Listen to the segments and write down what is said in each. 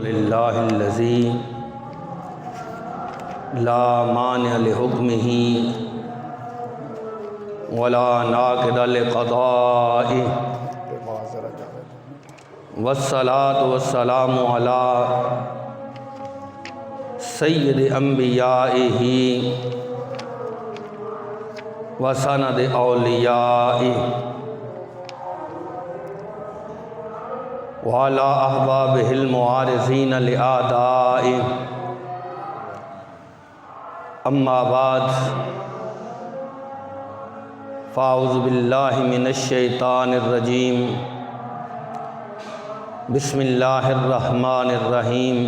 للہ الذی لا مانع لحکمہ ولا ناقض لقضائہ والصلاة والسلام علی سید انبیائہ وسند اولیائہ وعلی احبابہ المعارضین لأعدائہ اما بعد فاعوذ باللہ من الشیطان الرجیم بسم اللہ الرحمن الرحیم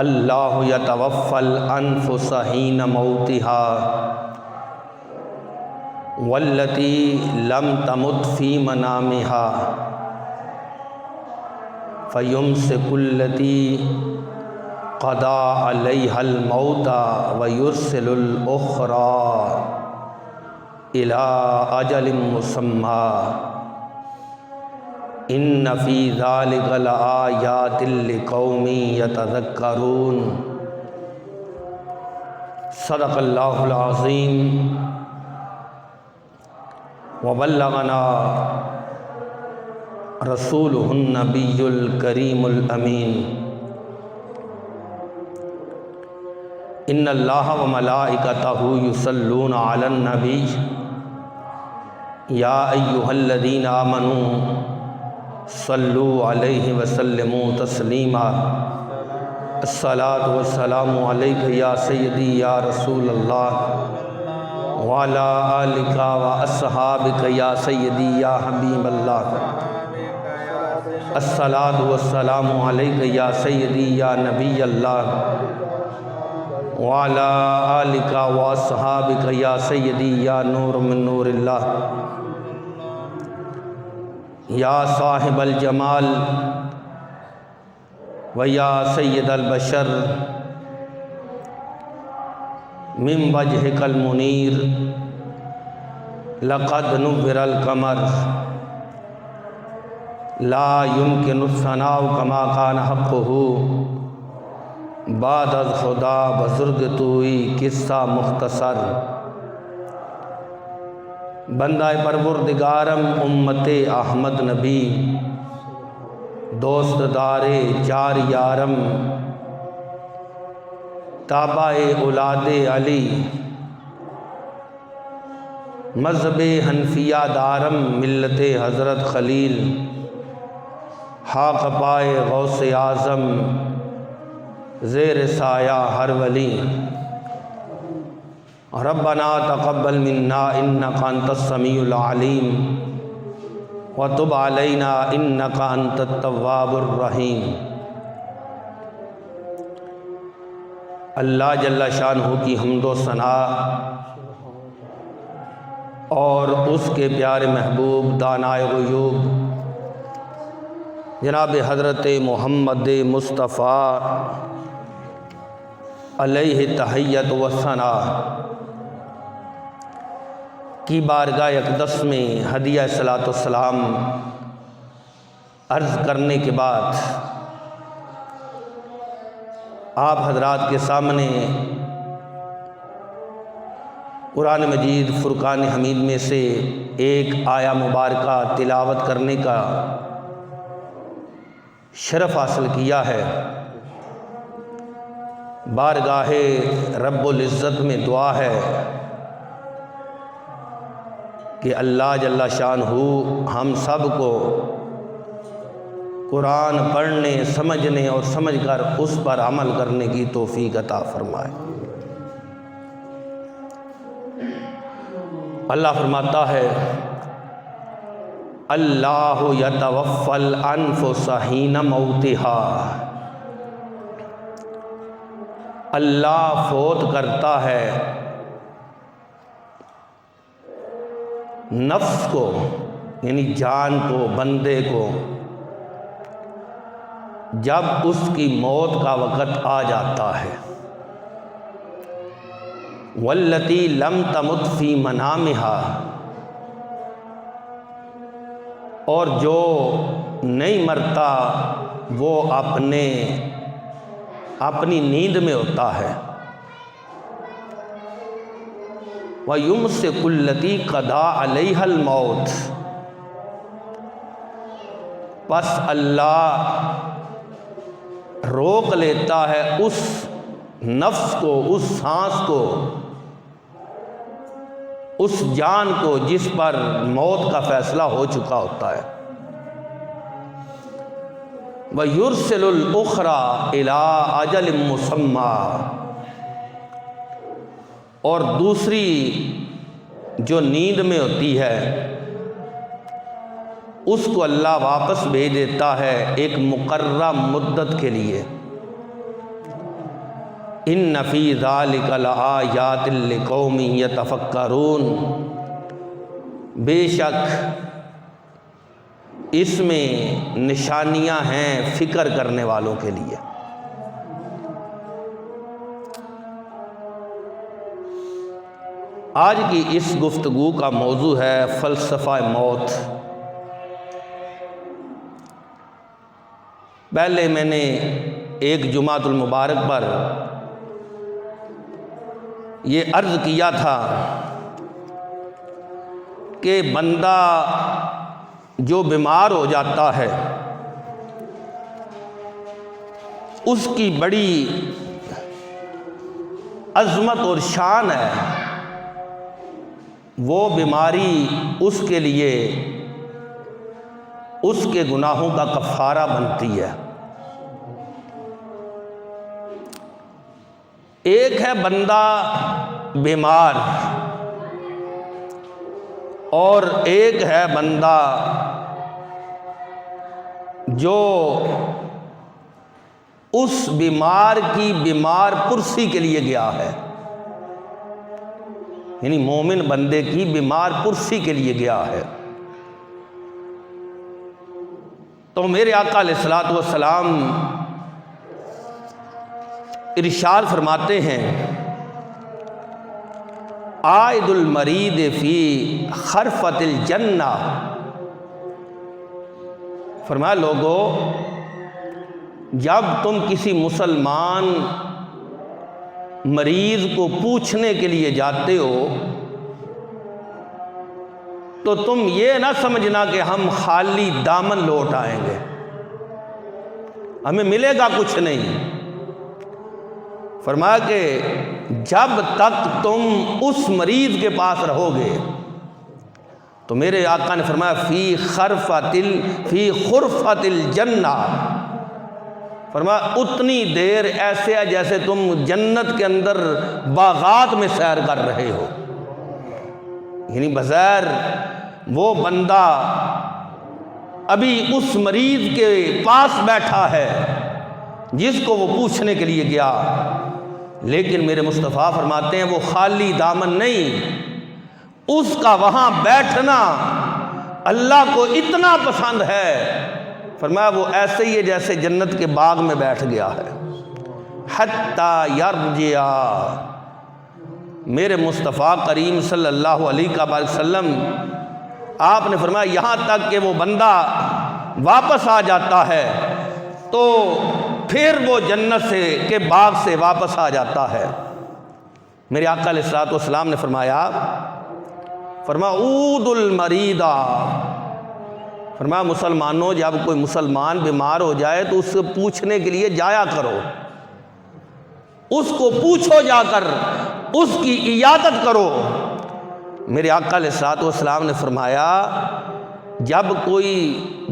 اللہ یتوفی الانفس حین موتها والتی لم تمت فی منامها فیمسک التی قضا علیہا الموت ویرسل الاخری الی اجل مسمی ان فی ذلک لآیات لقوم یتذکرون صدق اللہ العظیم وبلغنا رسولہ النبی الکریم الامین ان اللہ وملائکتہ یصلون علی النبی یا ایہا الذین آمنوا صلوا علیہ وسلموا تسلیما الصلاۃ والسلام علیک یا سیدی یا رسول اللہ وعلی آلک واصحابک یا سیدی یا حبیب اللہ الصلاۃ والسلام علیک یا سیدی یا نبی اللہ وعلی آلک واصحابک یا سیدی یا نور من نور اللہ یا صاحب الجمال و یا سید البشر من وجہک المنیر لقد نور القمر لا يمكن الثناء كما كان حقه بعد از خدا بزرگ توئی قصہ مختصر بندہ پروردگارم امت احمد نبی دوست دار جار یارم تابع اولاد علی مذہب حنفیہ دارم ملت حضرت خلیل حاق پائے غوث اعظم زیر سایہ ہر ولی ربنا تقبل منا انک انت السمیع العلیم وتب علینا انک انت التواب الرحیم۔ اللہ جل شانہ کی حمد و ثنا اور اس کے پیارے محبوب دانائے غیوب جناب حضرت محمد مصطفیٰ علیہ تحیت و ثنا کی بارگاہ اقدس میں ہدیہ صلاۃ والسلام عرض کرنے کے بعد آپ حضرات کے سامنے قرآن مجید فرقان حمید میں سے ایک آیہ مبارکہ تلاوت کرنے کا شرف حاصل کیا ہے۔ بارگاہ رب العزت میں دعا ہے کہ اللہ جل شانہ ہم سب کو قرآن پڑھنے سمجھنے اور سمجھ کر اس پر عمل کرنے کی توفیق عطا فرمائے۔ اللہ فرماتا ہے اللہ یتوفی الانفس حین موتها، اللہ فوت کرتا ہے نفس کو، یعنی جان کو، بندے کو، جب اس کی موت کا وقت آ جاتا ہے۔ والتی لم تمت فی منامہا، اور جو نہیں مرتا وہ اپنی نیند میں ہوتا ہے۔ وَيُمْسِكُ الَّتِي قَضَىٰ عَلَيْهَا الْمَوْتِ، پس اللہ روک لیتا ہے اس نفس کو، اس سانس کو، اس جان کو جس پر موت کا فیصلہ ہو چکا ہوتا ہے۔ وَيُرْسِلُ الْأُخْرَىٰ إِلَىٰ أَجَلٍ مُّسَمًّى، اور دوسری جو نیند میں ہوتی ہے اس کو اللہ واپس بھیج دیتا ہے ایک مقررہ مدت کے لیے۔ إِنَّ فِي ذَلِكَ لَآيَاتٍ لِقَوْمٍ يَتَفَكَّرُونَ، بے شک اس میں نشانیاں ہیں فکر کرنے والوں کے لیے۔ آج کی اس گفتگو کا موضوع ہے فلسفہ موت۔ پہلے میں نے ایک جمعۃ المبارک پر یہ عرض کیا تھا کہ بندہ جو بیمار ہو جاتا ہے اس کی بڑی عظمت اور شان ہے، وہ بیماری اس کے لیے اس کے گناہوں کا کفارہ بنتی ہے۔ ایک ہے بندہ بیمار اور ایک ہے بندہ جو اس بیمار کی بیمار پرسی کے لیے گیا ہے، یعنی مومن بندے کی بیمار پرسی کے لیے گیا ہے۔ تو میرے آقا علیہ الصلوۃ والسلام ارشاد فرماتے ہیں عائد المرید فی خرفۃ الجنہ، فرمایا لوگو جب تم کسی مسلمان مریض کو پوچھنے کے لیے جاتے ہو تو تم یہ نہ سمجھنا کہ ہم خالی دامن لوٹ آئیں گے، ہمیں ملے گا کچھ نہیں۔ فرمایا کہ جب تک تم اس مریض کے پاس رہو گے، تو میرے آقا نے فرمایا فی خرفۃ الجنہ، فرمایا اتنی دیر ایسے ہے جیسے تم جنت کے اندر باغات میں سیر کر رہے ہو، یعنی بظاہر وہ بندہ ابھی اس مریض کے پاس بیٹھا ہے جس کو وہ پوچھنے کے لیے گیا، لیکن میرے مصطفیٰ فرماتے ہیں وہ خالی دامن نہیں، اس کا وہاں بیٹھنا اللہ کو اتنا پسند ہے، فرمایا وہ ایسے ہی ہے جیسے جنت کے باغ میں بیٹھ گیا ہے۔ حتی یرجع، میرے مصطفیٰ کریم صلی اللہ علیہ وسلم آپ نے فرمایا یہاں تک کہ وہ بندہ واپس آ جاتا ہے تو پھر وہ جنت سے کے باغ سے واپس آ جاتا ہے۔ میرے آقا علیہ الصلوۃ والسلام نے فرمایا عود المریدہ، فرمایا مسلمانوں جب کوئی مسلمان بیمار ہو جائے تو اس سے پوچھنے کے لیے جایا کرو، اس کو پوچھو جا کر، اس کی عیادت کرو۔ میرے آقا علیہ الصلوۃ والسلام نے فرمایا جب کوئی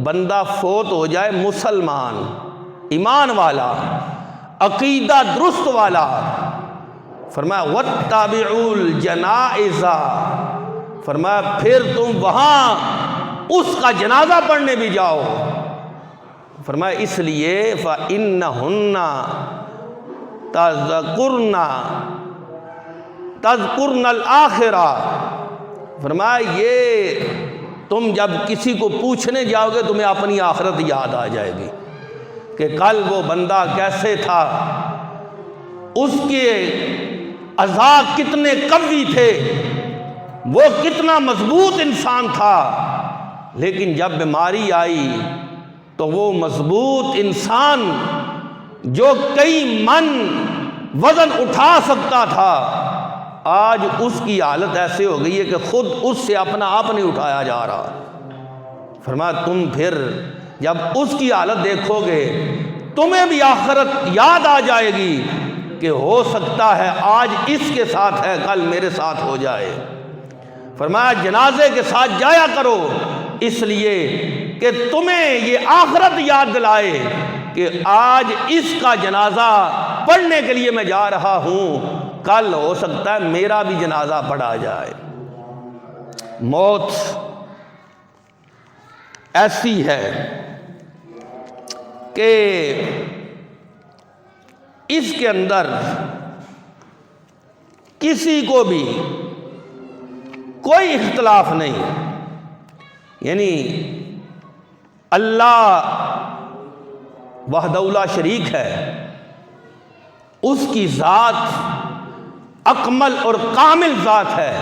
بندہ فوت ہو جائے مسلمان، ایمان والا، عقیدہ درست والا، فرمایا وَاتَّبِعُوا الْجَنَائِزَ، فرمایا پھر تم وہاں اس کا جنازہ پڑھنے بھی جاؤ، فرمایا اس لیے فَإِنَّهُنَّ تَذْكُرْنَ الْآخِرَةَ، فرمایا یہ تم جب کسی کو پوچھنے جاؤ گے تمہیں اپنی آخرت یاد آ جائے گی کہ کل وہ بندہ کیسے تھا، اس کے اعضاء کتنے قوی تھے، وہ کتنا مضبوط انسان تھا، لیکن جب بیماری آئی تو وہ مضبوط انسان جو کئی من وزن اٹھا سکتا تھا، آج اس کی حالت ایسے ہو گئی ہے کہ خود اس سے اپنا آپ نہیں اٹھایا جا رہا۔ فرمایا تم پھر جب اس کی حالت دیکھو گے تمہیں بھی آخرت یاد آ جائے گی کہ ہو سکتا ہے آج اس کے ساتھ ہے کل میرے ساتھ ہو جائے۔ فرمایا جنازے کے ساتھ جایا کرو، اس لیے کہ تمہیں یہ آخرت یاد دلائے کہ آج اس کا جنازہ پڑھنے کے لیے میں جا رہا ہوں، کل ہو سکتا ہے میرا بھی جنازہ پڑھا جائے۔ موت ایسی ہے کہ اس کے اندر کسی کو بھی کوئی اختلاف نہیں، یعنی اللہ وحدہ لا شریک ہے، اس کی ذات اکمل اور کامل ذات ہے،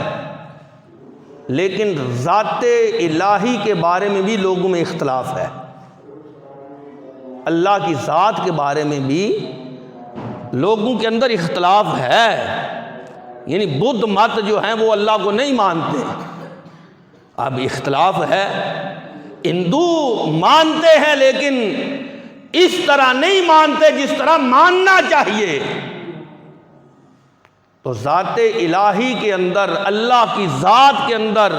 لیکن ذات الہی کے بارے میں بھی لوگوں میں اختلاف ہے۔ اللہ کی ذات کے بارے میں بھی لوگوں کے اندر اختلاف ہے، یعنی بدھ مت جو ہیں وہ اللہ کو نہیں مانتے۔ اب اختلاف ہے، ہندو مانتے ہیں لیکن اس طرح نہیں مانتے جس طرح ماننا چاہیے۔ تو ذات الہی کے اندر، اللہ کی ذات کے اندر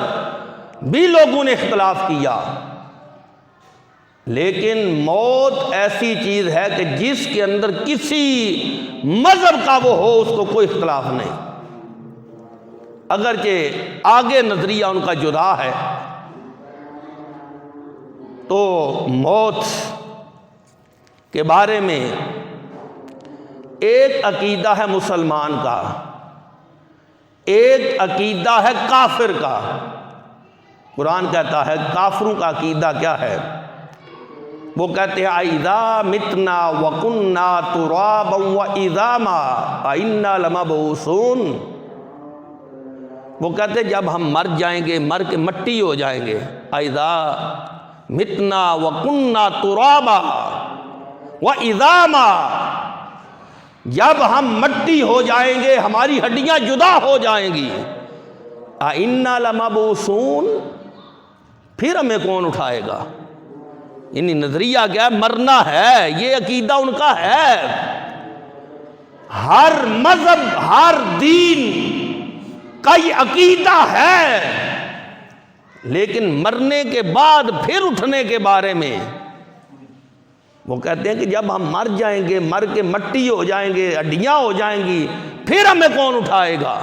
بھی لوگوں نے اختلاف کیا، لیکن موت ایسی چیز ہے کہ جس کے اندر کسی مذہب کا وہ ہو اس کو کوئی اختلاف نہیں، اگرچہ آگے نظریہ ان کا جدا ہے۔ تو موت کے بارے میں ایک عقیدہ ہے مسلمان کا، ایک عقیدہ ہے کافر کا۔ قرآن کہتا ہے کافروں کا عقیدہ کیا ہے؟ وہ کہتے ہیں اِذَا مِتْنَا وَكُنَّا تُرَابًا وَعِظَامًا أَإِنَّا لَمَبْعُوثُونَ۔ وہ کہتے ہیں جب ہم مر جائیں گے، مر کے مٹی ہو جائیں گے، اِذَا مِتْنَا وَكُنَّا تُرَابًا وَعِظَامًا، جب ہم مٹی ہو جائیں گے، ہماری ہڈیاں جدا ہو جائیں گی، أَإِنَّا لَمَبْعُوثُونَ، پھر ہمیں کون اٹھائے گا؟ یعنی نظریہ کیا ہے؟ مرنا ہے، یہ عقیدہ ان کا ہے۔ ہر مذہب، ہر دین کا یہ عقیدہ ہے، لیکن مرنے کے بعد پھر اٹھنے کے بارے میں وہ کہتے ہیں کہ جب ہم مر جائیں گے، مر کے مٹی ہو جائیں گے، ہڈیاں ہو جائیں گی، پھر ہمیں کون اٹھائے گا؟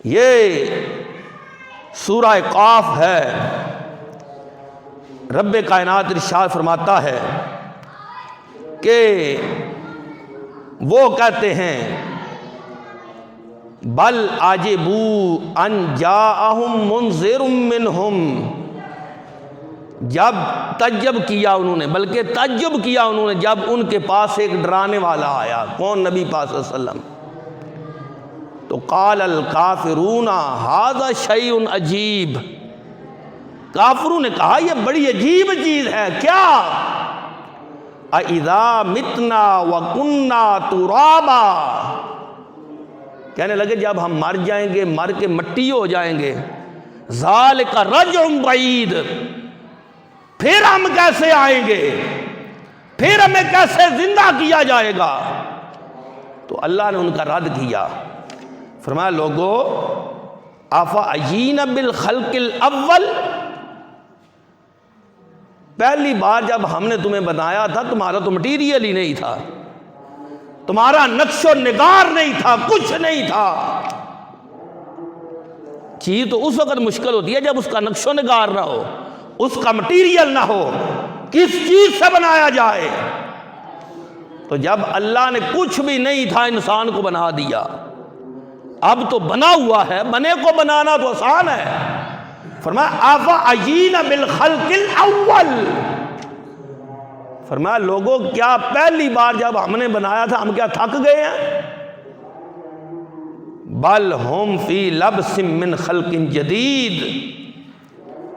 یہ سورہ قاف ہے۔ رب کائنات ارشاد فرماتا ہے کہ وہ کہتے ہیں بل عجبوا ان جاءہم منذر منہم، جب تعجب کیا انہوں نے، بلکہ تعجب کیا انہوں نے جب ان کے پاس ایک ڈرانے والا آیا۔ کون؟ نبی پاک صلی اللہ علیہ وسلم۔ تو قال الکافرون ھذا شیء عجیب، کافروں نے کہا یہ بڑی عجیب چیز ہے۔ کیا؟ اِذَا مِتْنَا وَكُنَّا تُرَابًا، کہنے لگے جب ہم مر جائیں گے، مر کے مٹی ہو جائیں گے، ذَلِكَ رَجْعٌ بَعِيدٌ، پھر ہم کیسے آئیں گے؟ پھر ہمیں کیسے زندہ کیا جائے گا؟ تو اللہ نے ان کا رد کیا، فرمایا لوگو أَفَأَجِينَ بِالْخَلْقِ الْأَوَّلِ، پہلی بار جب ہم نے تمہیں بنایا تھا تمہارا تو مٹیریل ہی نہیں تھا، تمہارا نقش و نگار نہیں تھا، کچھ نہیں تھا۔ چیز تو اس وقت مشکل ہوتی ہے جب اس کا نقش و نگار نہ ہو، اس کا مٹیریل نہ ہو، کس چیز سے بنایا جائے؟ تو جب اللہ نے کچھ بھی نہیں تھا انسان کو بنا دیا، اب تو بنا ہوا ہے، بنے کو بنانا تو آسان ہے۔ فرمایا أَفَأَجِينَ بِالْخَلْقِ الْأَوَّلِ، فرمایا لوگوں کیا پہلی بار جب ہم نے بنایا تھا ہم کیا تھک گئے ہیں؟ بل ہم فی لبس من خلق جدید،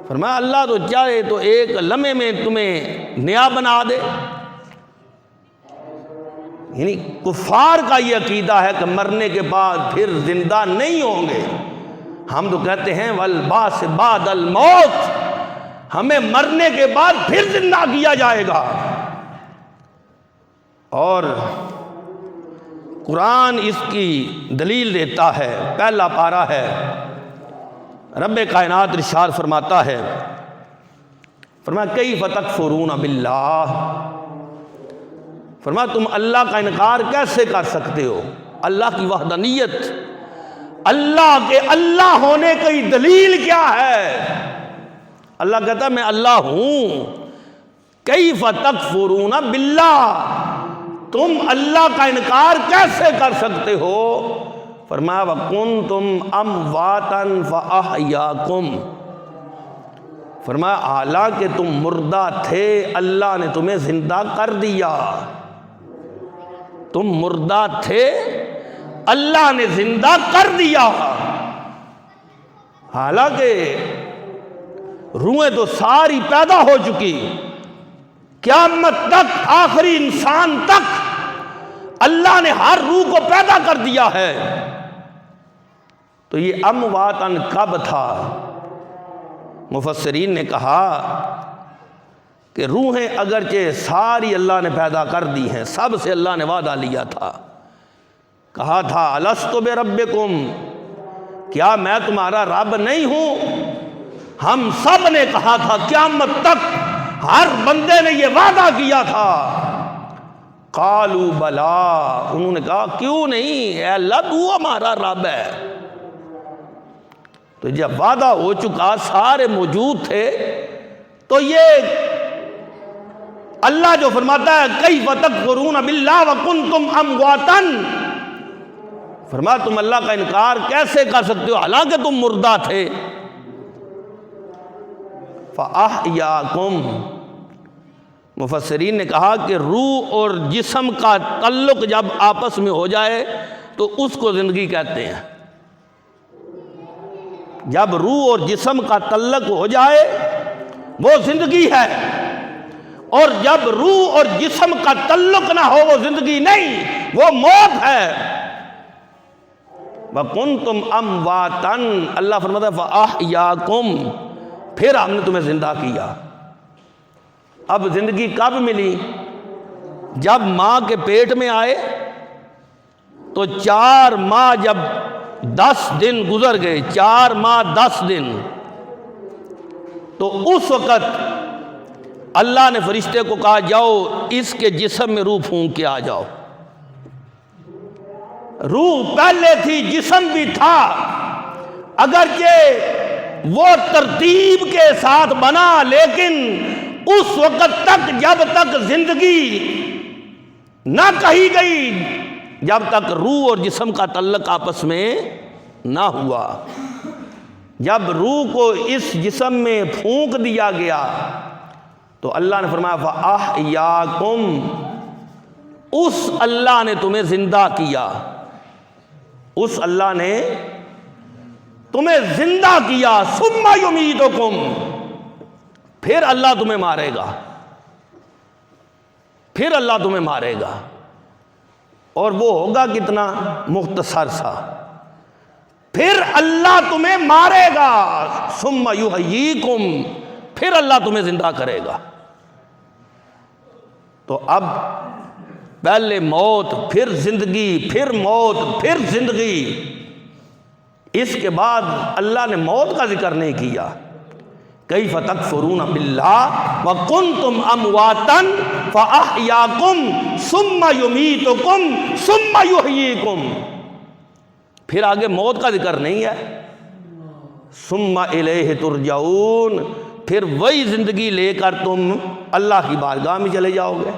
فرمایا اللہ تو چاہے تو ایک لمحے میں تمہیں نیا بنا دے۔ یعنی کفار کا یہ عقیدہ ہے کہ مرنے کے بعد پھر زندہ نہیں ہوں گے۔ ہم تو کہتے ہیں والبعث بعد الموت، ہمیں مرنے کے بعد پھر زندہ کیا جائے گا۔ اور قرآن اس کی دلیل دیتا ہے، پہلا پارہ ہے، رب کائنات ارشاد فرماتا ہے، فرمایا کیف تکفرون باللہ، فرمایا تم اللہ کا انکار کیسے کر سکتے ہو؟ اللہ کی وحدانیت، اللہ کے اللہ ہونے کی دلیل کیا ہے؟ اللہ کہتا ہے میں اللہ ہوں۔ کیف تکفرون باللہ، تم اللہ کا انکار کیسے کر سکتے ہو؟ فرمایا وَكُنْتُمْ أَمْوَاتًا فَأَحْيَاكُمْ، فرمایا حالانکہ تم مردہ تھے اللہ نے تمہیں زندہ کر دیا۔ تم مردہ تھے اللہ نے زندہ کر دیا، حالانکہ روحیں تو ساری پیدا ہو چکی، قیامت تک آخری انسان تک اللہ نے ہر روح کو پیدا کر دیا ہے۔ تو یہ امواتن کب تھا؟ مفسرین نے کہا کہ روحیں اگرچہ ساری اللہ نے پیدا کر دی ہیں، سب سے اللہ نے وعدہ لیا تھا، کہا تھا الستُ بربکم، کیا میں تمہارا رب نہیں ہوں؟ ہم سب نے کہا تھا، قیامت تک ہر بندے نے یہ وعدہ کیا تھا۔ قالوا بلا، انہوں نے کہا کیوں نہیں، اے اللہ تو ہمارا رب ہے۔ تو جب وعدہ ہو چکا، سارے موجود تھے، تو یہ اللہ جو فرماتا ہے کیف تکفرون باللہ وکنتم امواتا، فرمایا تم اللہ کا انکار کیسے کر سکتے ہو حالانکہ تم مردہ تھے۔ فَأَحْيَاكُمْ، مفسرین نے کہا کہ روح اور جسم کا تعلق جب آپس میں ہو جائے تو اس کو زندگی کہتے ہیں۔ جب روح اور جسم کا تعلق ہو جائے وہ زندگی ہے، اور جب روح اور جسم کا تعلق نہ ہو وہ زندگی نہیں، وہ موت ہے۔ وَكُنْتُمْ أَمْوَاتًا، اللہ فرماتا ہے فَأَحْيَاكُمْ، پھر ہم نے تمہیں زندہ کیا۔ اب زندگی کب ملی؟ جب ماں کے پیٹ میں آئے تو 4 ماہ جب 10 دن گزر گئے، 4 ماہ 10 دن، تو اس وقت اللہ نے فرشتے کو کہا جاؤ اس کے جسم میں روح پھونک کے آ جاؤ۔ روح پہلے تھی، جسم بھی تھا، اگرچہ وہ ترتیب کے ساتھ بنا، لیکن اس وقت تک جب تک زندگی نہ کہی گئی، جب تک روح اور جسم کا تعلق آپس میں نہ ہوا۔ جب روح کو اس جسم میں پھونک دیا گیا تو اللہ نے فرمایا فَأَحْيَاكُمْ، اس اللہ نے تمہیں زندہ کیا، اس اللہ نے تمہیں زندہ کیا۔ ثُمَّ يُمِيتُكُمْ، پھر اللہ تمہیں مارے گا، پھر اللہ تمہیں مارے گا، اور وہ ہوگا کتنا مختصر سا، پھر اللہ تمہیں مارے گا۔ ثُمَّ يُحْيِيكُمْ، پھر اللہ تمہیں زندہ کرے گا۔ تو اب پہلے موت، پھر زندگی، پھر موت، پھر زندگی، اس کے بعد اللہ نے موت کا ذکر نہیں کیا۔ کیف تکفرون باللہ وکنتم امواتا فاحیاکم ثم یمیتکم ثم یحییکم، پھر آگے موت کا ذکر نہیں ہے۔ ثم الیہ ترجعون، پھر وہی زندگی لے کر تم اللہ کی بارگاہ میں چلے جاؤ گے۔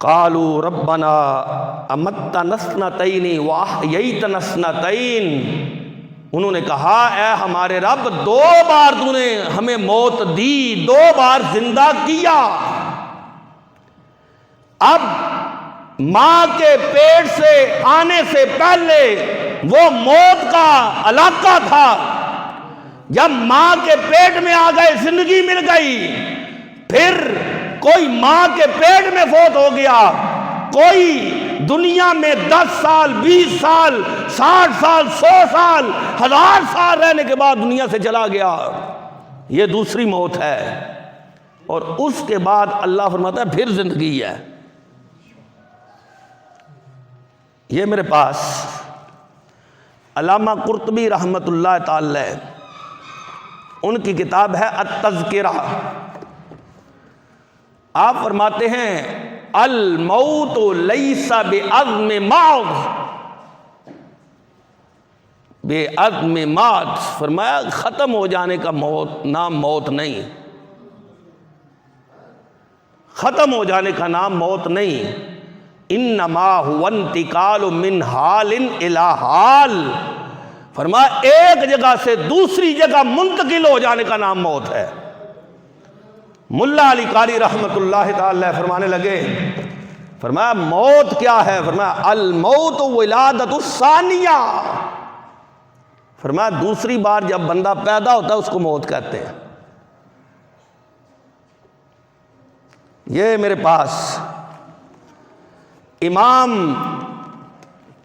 قالوا ربنا امتنا اثنتین واحییتنا اثنتین، انہوں نے کہا اے ہمارے رب 2 بار تو نے ہمیں موت دی، 2 بار زندہ کیا۔ اب ماں کے پیٹ سے آنے سے پہلے وہ موت کا علاقہ تھا، جب ماں کے پیٹ میں آ گئے زندگی مل گئی، پھر کوئی ماں کے پیٹ میں فوت ہو گیا، کوئی دنیا میں 10 سال 20 سال 60 سال 100 سال 1000 سال رہنے کے بعد دنیا سے چلا گیا، یہ دوسری موت ہے۔ اور اس کے بعد اللہ فرماتا ہے پھر زندگی ہے۔ یہ میرے پاس علامہ قرطبی رحمۃ اللہ تعالی ان کی کتاب ہے التذکرہ، آپ فرماتے ہیں الموت لیس بعزم موت، بے عزم موت، فرمایا ختم ہو جانے کا موت نام موت نہیں، ختم ہو جانے کا نام موت نہیں، انما هو انتقال من حال الى حال، فرمایا ایک جگہ سے دوسری جگہ منتقل ہو جانے کا نام موت ہے۔ ملا علی قاری رحمت اللہ تعالی فرمانے لگے، فرمایا موت کیا ہے؟ فرمایا الموت ولادت الثانیہ، فرمایا دوسری بار جب بندہ پیدا ہوتا ہے اس کو موت کہتے ہیں۔ یہ میرے پاس امام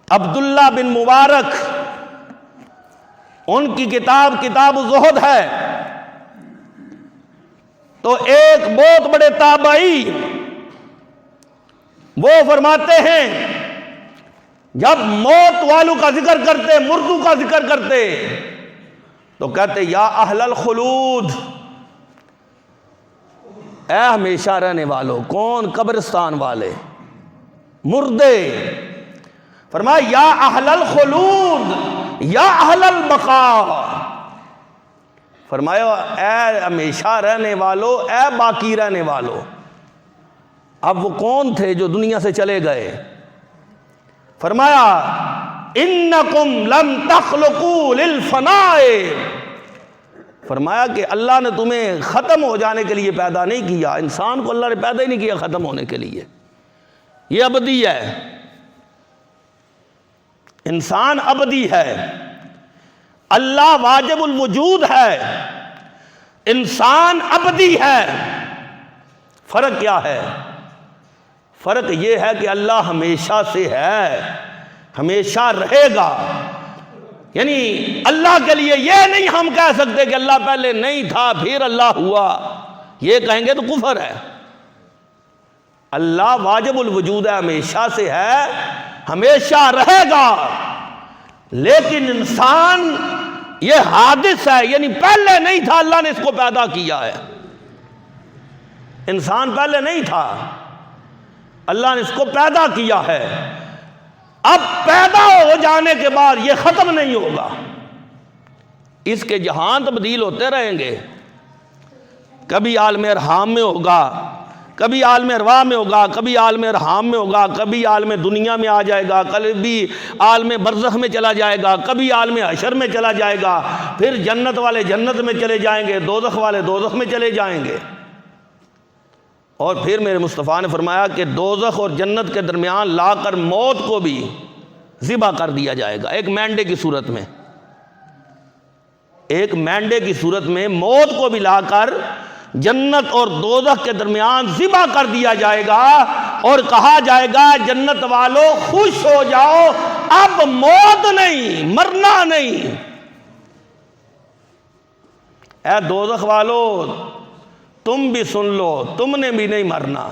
عبداللہ بن مبارک ان کی کتاب کتاب الزہد ہے، تو ایک بہت بڑے تابعی وہ فرماتے ہیں جب موت والوں کا ذکر کرتے، مردوں کا ذکر کرتے تو کہتے یا اہل الخلود، اے ہمیشہ رہنے والوں، کون؟ قبرستان والے، مردے، فرمایا یا اہل الخلود یا اہل البقاء، فرمایا اے ہمیشہ رہنے والو، اے باقی رہنے والو۔ اب وہ کون تھے جو دنیا سے چلے گئے؟ فرمایا انکم لم تخلقوا للفناء، فرمایا کہ اللہ نے تمہیں ختم ہو جانے کے لیے پیدا نہیں کیا، انسان کو اللہ نے پیدا ہی نہیں کیا ختم ہونے کے لیے، یہ ابدی ہے، انسان ابدی ہے، اللہ واجب الوجود ہے، انسان ابدی ہے۔ فرق کیا ہے؟ فرق یہ ہے کہ اللہ ہمیشہ سے ہے، ہمیشہ رہے گا، یعنی اللہ کے لیے یہ نہیں ہم کہہ سکتے کہ اللہ پہلے نہیں تھا پھر اللہ ہوا، یہ کہیں گے تو کفر ہے۔ اللہ واجب الوجود ہے، ہمیشہ سے ہے، ہمیشہ رہے گا، لیکن انسان یہ حادث ہے، یعنی پہلے نہیں تھا، اللہ نے اس کو پیدا کیا ہے۔ انسان پہلے نہیں تھا، اللہ نے اس کو پیدا کیا ہے، اب پیدا ہو جانے کے بعد یہ ختم نہیں ہوگا، اس کے جہان تبدیل ہوتے رہیں گے، کبھی عالم ارحام میں ہوگا، کبھی عالم ارواح میں ہوگا، کبھی عالم ارحام میں ہوگا، کبھی عالم دنیا میں آ جائے گا، کبھی عالم برزخ میں چلا جائے گا، کبھی عالم حشر میں چلا جائے گا، پھر جنت والے جنت میں چلے جائیں گے، دوزخ والے دوزخ میں چلے جائیں گے۔ اور پھر میرے مصطفیٰ نے فرمایا کہ دوزخ اور جنت کے درمیان لا کر موت کو بھی ذبح کر دیا جائے گا، ایک مینڈے کی صورت میں، ایک مینڈے کی صورت میں موت کو بھی لا کر جنت اور دوزخ کے درمیان ذبح کر دیا جائے گا، اور کہا جائے گا جنت والو خوش ہو جاؤ، اب موت نہیں، مرنا نہیں، اے دوزخ والو تم بھی سن لو، تم نے بھی نہیں مرنا۔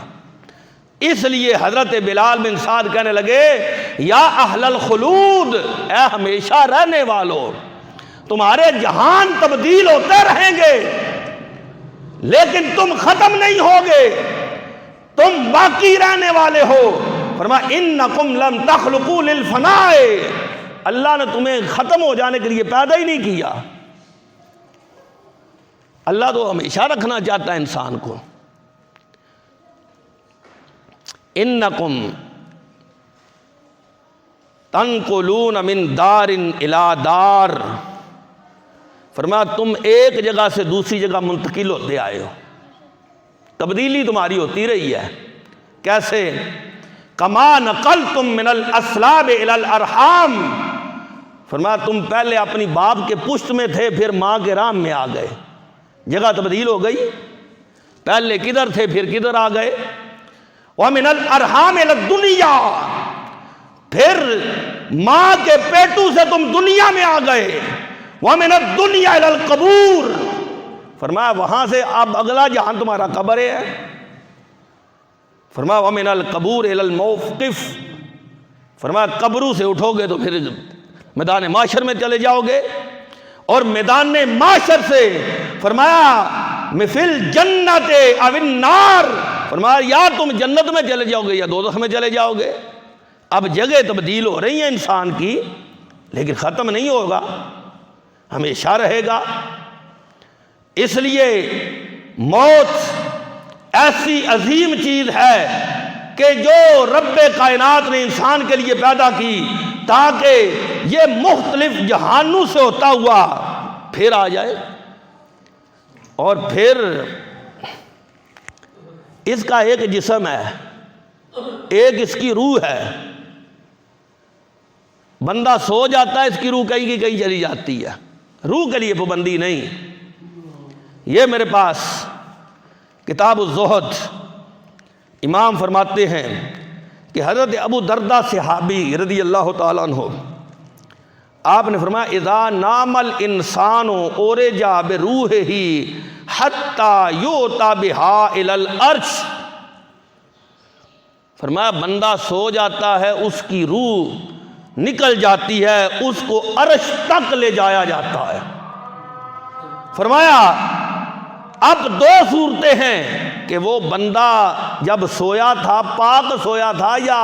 اس لیے حضرت بلال بن سعد کہنے لگے یا اہل الخلود، اے ہمیشہ رہنے والو، تمہارے جہان تبدیل ہوتے رہیں گے لیکن تم ختم نہیں ہوگے، تم باقی رہنے والے ہو۔ فرمایا انکم لم تخلقوا للفناء، اللہ نے تمہیں ختم ہو جانے کے لیے پیدا ہی نہیں کیا، اللہ تو ہمیشہ رکھنا چاہتا ہے انسان کو۔ انکم تنقلون من دار الی دار، فرمایا تم ایک جگہ سے دوسری جگہ منتقل ہوتے آئے ہو، تبدیلی تمہاری ہوتی رہی ہے۔ کیسے؟ کما نقلتم من الاصلاب الی الارحام، فرمایا تم پہلے اپنی باپ کے پشت میں تھے، پھر ماں کے رام میں آ گئے، جگہ تبدیل ہو گئی، پہلے کدھر تھے پھر کدھر آ گئے۔ وَمِنَ الْأَرْحَامِ إِلَى الدُّنْيَا، پھر ماں کے پیٹوں سے تم دنیا میں آ گئے۔ وَمِنَ الدُّنْيَا إِلَى الْقَبُورِ، فرمایا وہاں سے اب اگلا جہان تمہارا قبر ہے۔ فرمایا وَمِنَ الْقَبُورِ إِلَى الْمَوْقِفِ، فرمایا قبروں سے اٹھو گے تو پھر میدان معاشر میں چلے جاؤ گے، اور میدان معاشر سے فرمایا مثل جنت او النار، فرمایا یا تم جنت میں چلے جاؤ گے یا دوزخ میں چلے جاؤ گے۔ اب جگہ تبدیل ہو رہی ہیں انسان کی، لیکن ختم نہیں ہوگا، ہمیشہ رہے گا۔ اس لیے موت ایسی عظیم چیز ہے کہ جو رب کائنات نے انسان کے لیے پیدا کی تاکہ یہ مختلف جہانوں سے ہوتا ہوا پھر آ جائے، اور پھر اس کا ایک جسم ہے، ایک اس کی روح ہے۔ بندہ سو جاتا ہے، اس کی روح کہیں کی کہیں چلی جاتی ہے، روح کے لیے پابندی نہیں۔ یہ میرے پاس کتاب الزہد، امام فرماتے ہیں کہ حضرت ابو دردہ صحابی رضی اللہ تعالیٰ عنہ، آپ نے فرمایا اذا نام الانسان اورجا بروحہ حتی یؤتی بہا الی العرش، فرمایا بندہ سو جاتا ہے، اس کی روح نکل جاتی ہے، اس کو عرش تک لے جایا جاتا ہے۔ فرمایا اب دو صورتیں ہیں کہ وہ بندہ جب سویا تھا پاک سویا تھا یا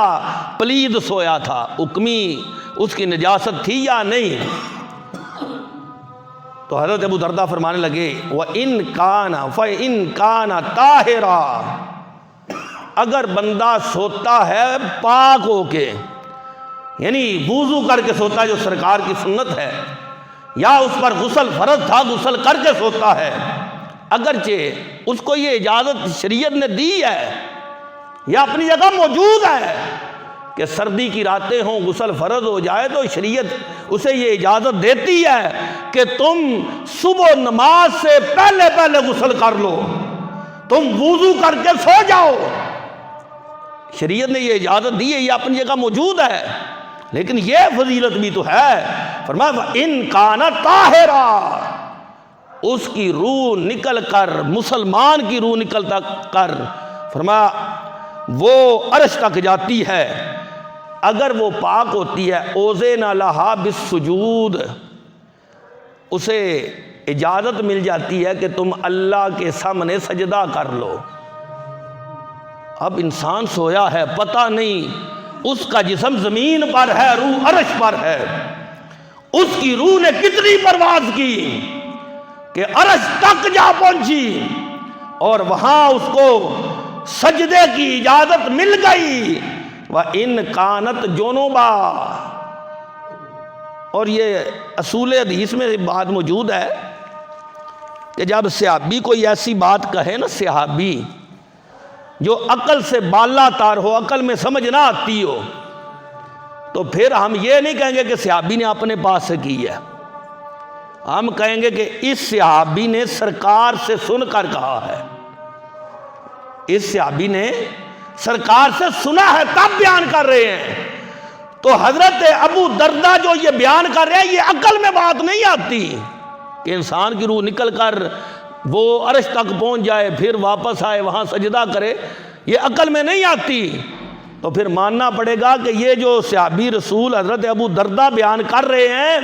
پلید سویا تھا، حکمی اس کی نجاست تھی یا نہیں۔ تو حضرت ابو دردہ فرمانے لگے وَإِن كَانَ فَإِن كَانَ طَاہِرًا، اگر بندہ سوتا ہے پاک ہو کے، یعنی وضو کر کے سوتا ہے جو سرکار کی سنت ہے، یا اس پر غسل فرض تھا غسل کر کے سوتا ہے، اگرچہ اس کو یہ اجازت شریعت نے دی ہے یا اپنی جگہ موجود ہے کہ سردی کی راتیں ہوں غسل فرض ہو جائے تو شریعت اسے یہ اجازت دیتی ہے کہ تم صبح نماز سے پہلے پہلے غسل کر لو، تم وضو کر کے سو جاؤ، شریعت نے یہ اجازت دی ہے، یہ اپنی جگہ موجود ہے، لیکن یہ فضیلت بھی تو ہے۔ فرمایا ان کان طاہرا، اس کی روح نکل کر، مسلمان کی روح نکل کر فرمایا وہ عرش تک جاتی ہے، اگر وہ پاک ہوتی ہے اوزین لہا بالسجود، اسے اجازت مل جاتی ہے کہ تم اللہ کے سامنے سجدہ کر لو۔ اب انسان سویا ہے، پتہ نہیں اس کا جسم زمین پر ہے، روح عرش پر ہے، اس کی روح نے کتنی پرواز کی کہ عرش تک جا پہنچی، اور وہاں اس کو سجدے کی اجازت مل گئی۔ وَإِن كَانَتْ جُنُبًا، اور یہ اصول حدیث میں بات موجود ہے کہ جب صحابی کوئی ایسی بات کہے نا، صحابی جو عقل سے بالا تار ہو، عقل میں سمجھ نہ آتی ہو، تو پھر ہم یہ نہیں کہیں گے کہ صحابی نے اپنے پاس سے کی ہے، ہم کہیں گے کہ اس صحابی نے سرکار سے سن کر کہا ہے، اس صحابی نے سرکار سے سنا ہے تب بیان کر رہے ہیں۔ تو حضرت ابو دردہ جو یہ بیان کر رہے ہیں، یہ عقل میں بات نہیں آتی کہ انسان کی روح نکل کر وہ عرش تک پہنچ جائے پھر واپس آئے وہاں سجدہ کرے، یہ عقل میں نہیں آتی۔ تو پھر ماننا پڑے گا کہ یہ جو صحابی رسول حضرت ابو دردہ بیان کر رہے ہیں،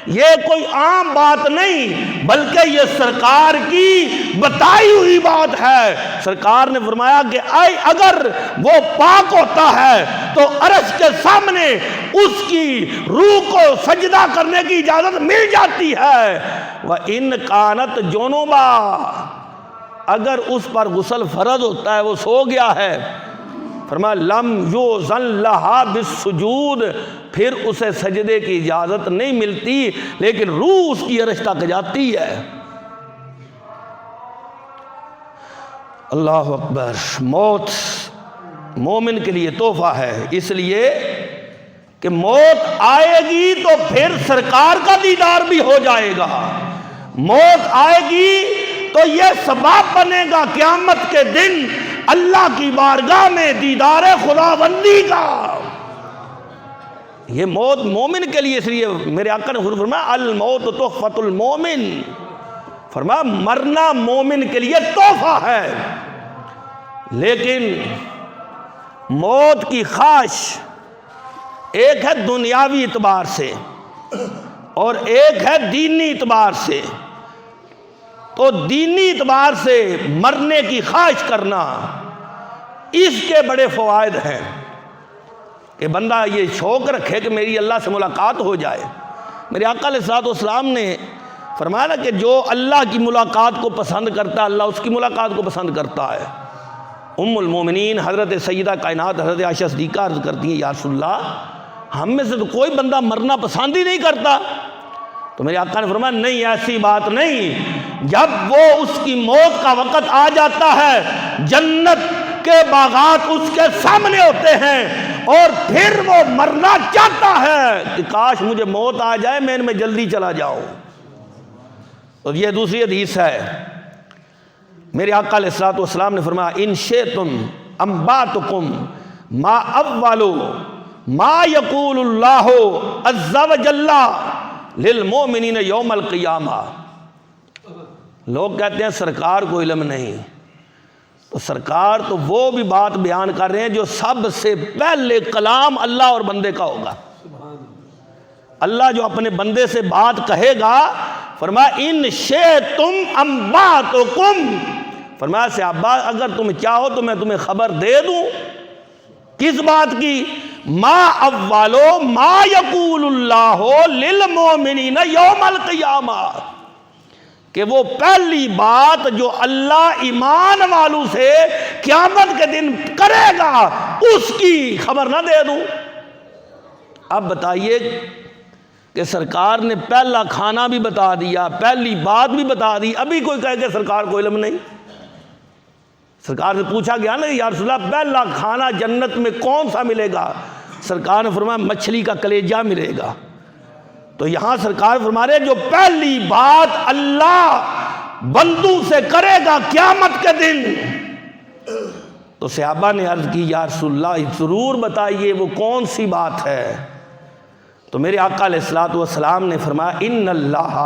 یہ کوئی عام بات نہیں، بلکہ یہ سرکار کی بتائی ہوئی بات ہے۔ سرکار نے فرمایا کہ اگر وہ پاک ہوتا ہے تو عرش کے سامنے اس کی روح کو سجدہ کرنے کی اجازت مل جاتی ہے۔ وَإِن كَانَتْ جُنُبًا، اگر اس پر غسل فرض ہوتا ہے، وہ سو گیا ہے، فرمایا لم یؤذن لہا بالسجود، پھر اسے سجدے کی اجازت نہیں ملتی، لیکن روح اس کی عرش تک جاتی ہے۔ اللہ اکبر، موت مومن کے لیے تحفہ ہے، اس لیے کہ موت آئے گی تو پھر سرکار کا دیدار بھی ہو جائے گا، موت آئے گی تو یہ سبب بنے گا قیامت کے دن اللہ کی بارگاہ میں دیدار خداوندی کا۔ یہ موت مومن کے لیے، اس لیے میرے آقا نے فرمایا الموت تحفۃ المومن، فرمایا مرنا مومن کے لیے تحفہ ہے۔ لیکن موت کی خواہش ایک ہے دنیاوی اعتبار سے اور ایک ہے دینی اعتبار سے۔ تو دینی اعتبار سے مرنے کی خواہش کرنا، اس کے بڑے فوائد ہیں کہ بندہ یہ شوق رکھے کہ میری اللہ سے ملاقات ہو جائے۔ میرے آقا علیہ الصلوۃ والسلام نے فرمایا نا کہ جو اللہ کی ملاقات کو پسند کرتا ہے اللہ اس کی ملاقات کو پسند کرتا ہے۔ ام المومنین حضرت سیدہ کائنات حضرت عائشہ صدیقہ عرض کرتی ہیں یا رسول اللہ ہم میں سے تو کوئی بندہ مرنا پسند ہی نہیں کرتا۔ تو میرے آقا نے فرمایا نہیں، ایسی بات نہیں، جب وہ اس کی موت کا وقت آ جاتا ہے جنت کے باغات اس کے سامنے ہوتے ہیں اور پھر وہ مرنا چاہتا ہے کہ کاش مجھے موت آ جائے میں ان میں جلدی چلا جاؤں۔ اور یہ دوسری حدیث ہے، میرے آقا علیہ الصلوۃ والسلام نے فرمایا ان شئتم انباتکم ما اول ما یقول اللہ عز وجل للمؤمنین یوم القیامہ۔ لوگ کہتے ہیں سرکار کو علم نہیں، تو سرکار تو وہ بھی بات بیان کر رہے ہیں جو سب سے پہلے کلام اللہ اور بندے کا ہوگا۔ اللہ جو اپنے بندے سے بات کہے گا، فرمایا ان شئتم انباتکم، فرمایا صحابہ اگر تم چاہو تو میں تمہیں خبر دے دوں کس بات کی، ما اولو ما یقول اللہ للمؤمنین یوم القیامہ، کہ وہ پہلی بات جو اللہ ایمان والوں سے قیامت کے دن کرے گا اس کی خبر نہ دے دوں۔ اب بتائیے کہ سرکار نے پہلا کھانا بھی بتا دیا، پہلی بات بھی بتا دی، ابھی کوئی کہے کہ سرکار کو علم نہیں۔ سرکار سے پوچھا گیا نا یا رسول اللہ پہلا کھانا جنت میں کون سا ملے گا؟ سرکار نے فرمایا مچھلی کا کلیجہ ملے گا۔ تو یہاں سرکار فرما رہے جو پہلی بات اللہ بندوں سے کرے گا قیامت کے دن، تو صحابہ نے عرض کی یا رسول اللہ ضرور بتائیے وہ کون سی بات ہے؟ تو میرے آقا علیہ الصلوۃ والسلام نے فرمایا ان اللہ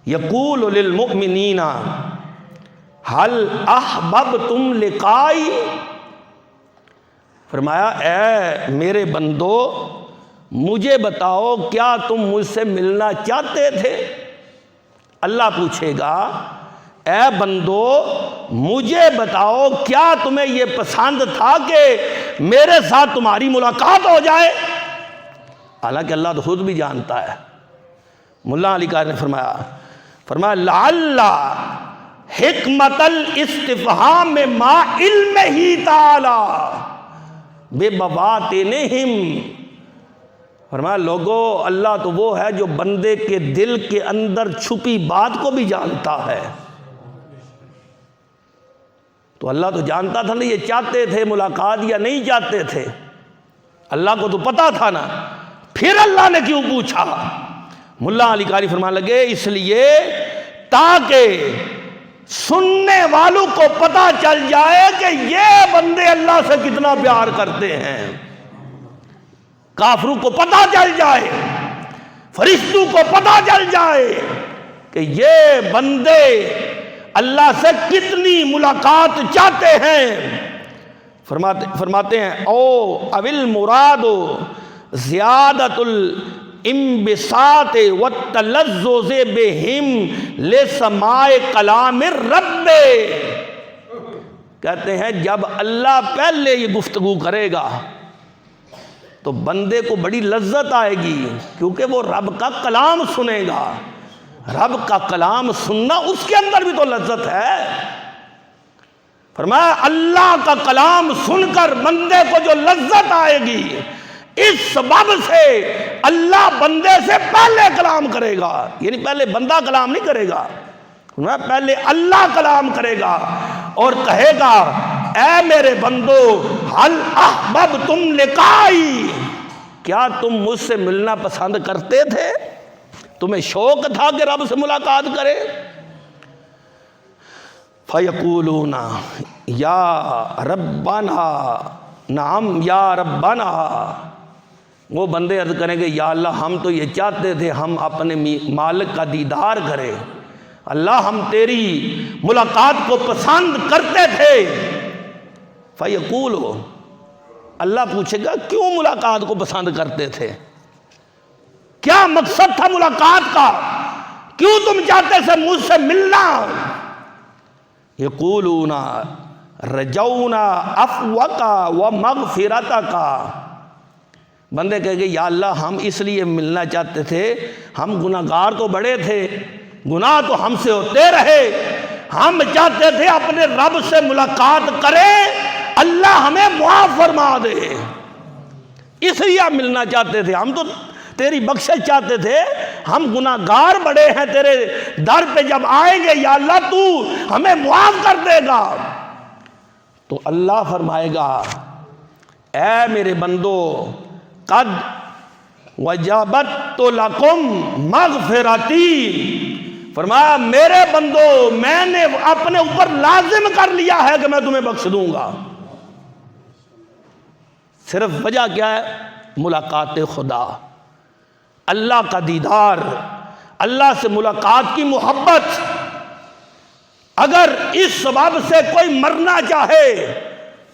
یقول للمؤمنین هل احببتم لقائی، فرمایا اے میرے بندو مجھے بتاؤ کیا تم مجھ سے ملنا چاہتے تھے؟ اللہ پوچھے گا اے بندو مجھے بتاؤ کیا تمہیں یہ پسند تھا کہ میرے ساتھ تمہاری ملاقات ہو جائے؟ حالانکہ اللہ تو خود بھی جانتا ہے۔ ملا علی قاری نے فرمایا لعل حکمت الاستفہام ما علم ہی تعالی بے بواطنہم، فرمایا لوگو اللہ تو وہ ہے جو بندے کے دل کے اندر چھپی بات کو بھی جانتا ہے۔ تو اللہ تو جانتا تھا نا یہ چاہتے تھے ملاقات یا نہیں چاہتے تھے، اللہ کو تو پتا تھا نا، پھر اللہ نے کیوں پوچھا؟ ملا علی قاری فرمانے لگے اس لیے تاکہ سننے والوں کو پتا چل جائے کہ یہ بندے اللہ سے کتنا پیار کرتے ہیں، کافروں کو پتا چل جائے، فرشتوں کو پتا چل جائے کہ یہ بندے اللہ سے کتنی ملاقات چاہتے ہیں۔ فرماتے ہیں او اول مراد زیادت الانبساط والتلذذ بہم لسماع کلام الرب، کہتے ہیں جب اللہ پہلے یہ گفتگو کرے گا تو بندے کو بڑی لذت آئے گی کیونکہ وہ رب کا کلام سنے گا۔ رب کا کلام سننا اس کے اندر بھی تو لذت ہے۔ فرمایا اللہ کا کلام سن کر بندے کو جو لذت آئے گی اس سبب سے اللہ بندے سے پہلے کلام کرے گا، یعنی پہلے بندہ کلام نہیں کرے گا، پہلے اللہ کلام کرے گا اور کہے گا اے میرے بندو ہل احببتم لقائی، کیا تم مجھ سے ملنا پسند کرتے تھے؟ تمہیں شوق تھا کہ رب سے ملاقات کرے؟ فَيَقُولُونَ یا ربنا، نعم یا ربنا، وہ بندے عرض کریں گے یا اللہ ہم تو یہ چاہتے تھے ہم اپنے مالک کا دیدار کریں، اللہ ہم تیری ملاقات کو پسند کرتے تھے۔ فَيَقُولُ، اللہ پوچھے گا کیوں ملاقات کو پسند کرتے تھے؟ کیا مقصد تھا ملاقات کا؟ کیوں تم چاہتے تھے مجھ سے ملنا؟ یقولون رجونا عفوک ومغفرتک، بندے کہے گے یا اللہ ہم اس لیے ملنا چاہتے تھے، ہم گناہگار تو بڑے تھے، گناہ تو ہم سے ہوتے رہے، ہم چاہتے تھے اپنے رب سے ملاقات کریں، اللہ ہمیں معاف فرما دے، اس لیے ہم ملنا چاہتے تھے، ہم تو تیری بخشش چاہتے تھے، ہم گناہگار بڑے ہیں، تیرے در پہ جب آئیں گے یا اللہ تو ہمیں معاف کر دے گا۔ تو اللہ فرمائے گا اے میرے بندو قد وجبت لکم مغفرتی، فرمایا میرے بندو میں نے اپنے اوپر لازم کر لیا ہے کہ میں تمہیں بخش دوں گا۔ صرف وجہ کیا ہے؟ ملاقات خدا، اللہ کا دیدار، اللہ سے ملاقات کی محبت۔ اگر اس سبب سے کوئی مرنا چاہے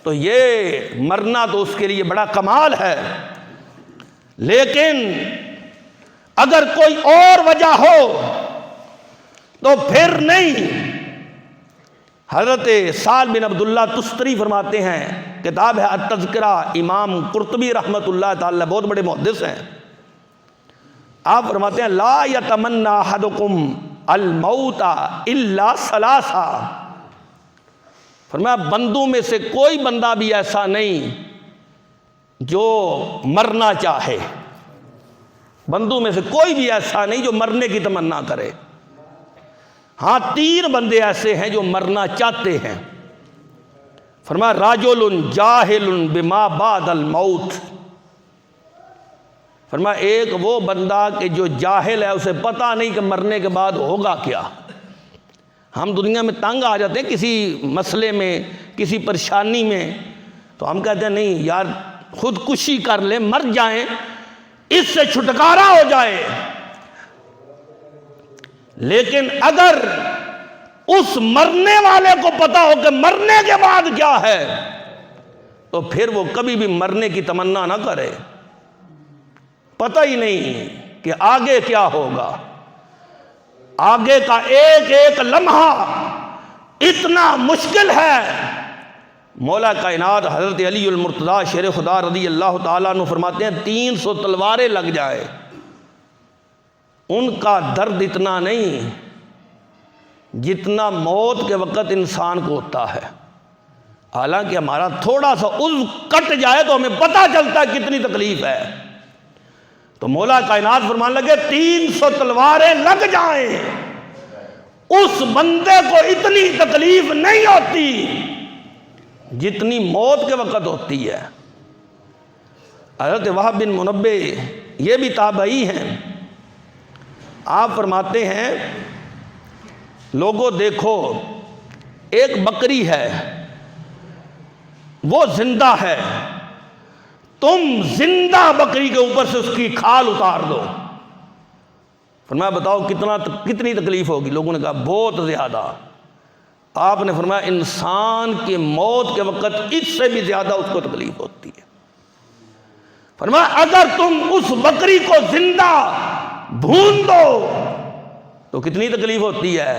تو یہ مرنا تو اس کے لیے بڑا کمال ہے، لیکن اگر کوئی اور وجہ ہو تو پھر نہیں۔ حضرت سعد بن عبداللہ تستری فرماتے ہیں، کتاب ہے التذکرہ، امام قرطبی رحمۃ اللہ تعالی بہت بڑے محدث ہیں، آپ فرماتے ہیں لا یتمنی احدکم الموت الا ثلاثا، فرمایا بندوں میں سے کوئی بندہ بھی ایسا نہیں جو مرنا چاہے، بندوں میں سے کوئی بھی ایسا نہیں جو مرنے کی تمنا کرے، ہاں 3 بندے ایسے ہیں جو مرنا چاہتے ہیں۔ فرمایا رجل جاہل بما بعد الموت، فرمایا ایک وہ بندہ کہ جو جاہل ہے، اسے پتہ نہیں کہ مرنے کے بعد ہوگا کیا۔ ہم دنیا میں تنگ آ جاتے ہیں کسی مسئلے میں، کسی پریشانی میں، تو ہم کہتے ہیں نہیں یار خودکشی کر لیں، مر جائیں، اس سے چھٹکارا ہو جائے۔ لیکن اگر اس مرنے والے کو پتا ہو کہ مرنے کے بعد کیا ہے تو پھر وہ کبھی بھی مرنے کی تمنا نہ کرے، پتہ ہی نہیں کہ آگے کیا ہوگا، آگے کا ایک ایک لمحہ اتنا مشکل ہے۔ مولا کائنات حضرت علی المرتضیٰ شیر خدا رضی اللہ تعالیٰ عنہ فرماتے ہیں 300 تلواریں لگ جائے، ان کا درد اتنا نہیں جتنا موت کے وقت انسان کو ہوتا ہے۔ حالانکہ ہمارا تھوڑا سا عضو کٹ جائے تو ہمیں پتہ چلتا ہے کتنی تکلیف ہے، تو مولا کائنات فرمانے لگے 300 تلواریں لگ جائیں، اس بندے کو اتنی تکلیف نہیں ہوتی جتنی موت کے وقت ہوتی ہے۔ حضرت وہب بن منبع یہ بھی تابعی ہیں، آپ فرماتے ہیں لوگوں دیکھو ایک بکری ہے، وہ زندہ ہے، تم زندہ بکری کے اوپر سے اس کی کھال اتار دو، فرمایا بتاؤ کتنی تکلیف ہوگی؟ لوگوں نے کہا بہت زیادہ۔ آپ نے فرمایا انسان کی موت کے وقت اس سے بھی زیادہ اس کو تکلیف ہوتی ہے۔ فرمایا اگر تم اس بکری کو زندہ بھون دو تو کتنی تکلیف ہوتی ہے؟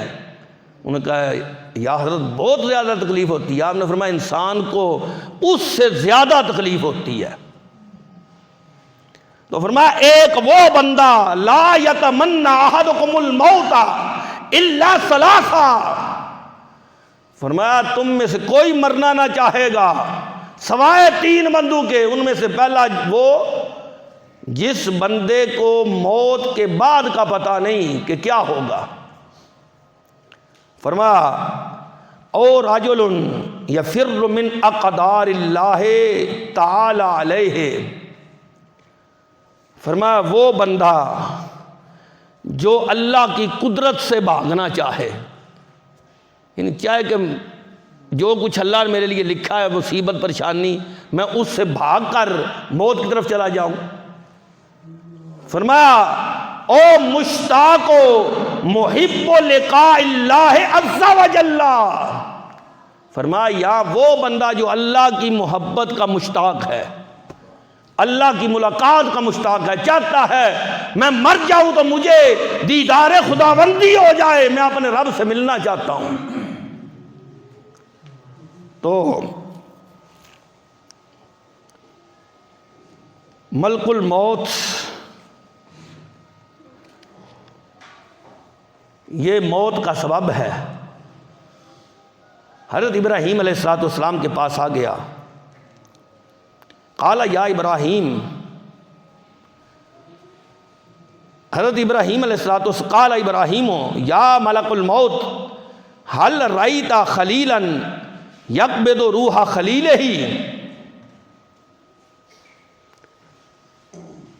انہوں نے کہا یا حضرت بہت زیادہ تکلیف ہوتی ہے۔ آپ نے فرمایا انسان کو اس سے زیادہ تکلیف ہوتی ہے۔ تو فرمایا ایک وہ بندہ لا یتمنی احدکم الموت الا ثلاثا، فرمایا تم میں سے کوئی مرنا نہ چاہے گا سوائے 3 بندوں کے، ان میں سے پہلا وہ جس بندے کو موت کے بعد کا پتہ نہیں کہ کیا ہوگا، فرمایا اور رجل یفر من اقدار اللہ تعالی علیہ، فرمایا وہ بندہ جو اللہ کی قدرت سے بھاگنا چاہے، یعنی چاہے کہ جو کچھ اللہ نے میرے لیے لکھا ہے مصیبت پریشانی میں اس سے بھاگ کر موت کی طرف چلا جاؤں۔ فرمایا او مشتاق محب لقاء اللہ عز و جل، فرمایا یا وہ بندہ جو اللہ کی محبت کا مشتاق ہے، اللہ کی ملاقات کا مشتاق ہے، چاہتا ہے میں مر جاؤں تو مجھے دیدار خداوندی ہو جائے، میں اپنے رب سے ملنا چاہتا ہوں، تو ملک الموت یہ موت کا سبب ہے۔ حضرت ابراہیم علیہ السلام کے پاس آ گیا، قال یا ابراہیم، حضرت ابراہیم علیہ السلام قال ابراہیم یا ملک الموت هل رأیت خلیلا یقبض روح خلیلہ،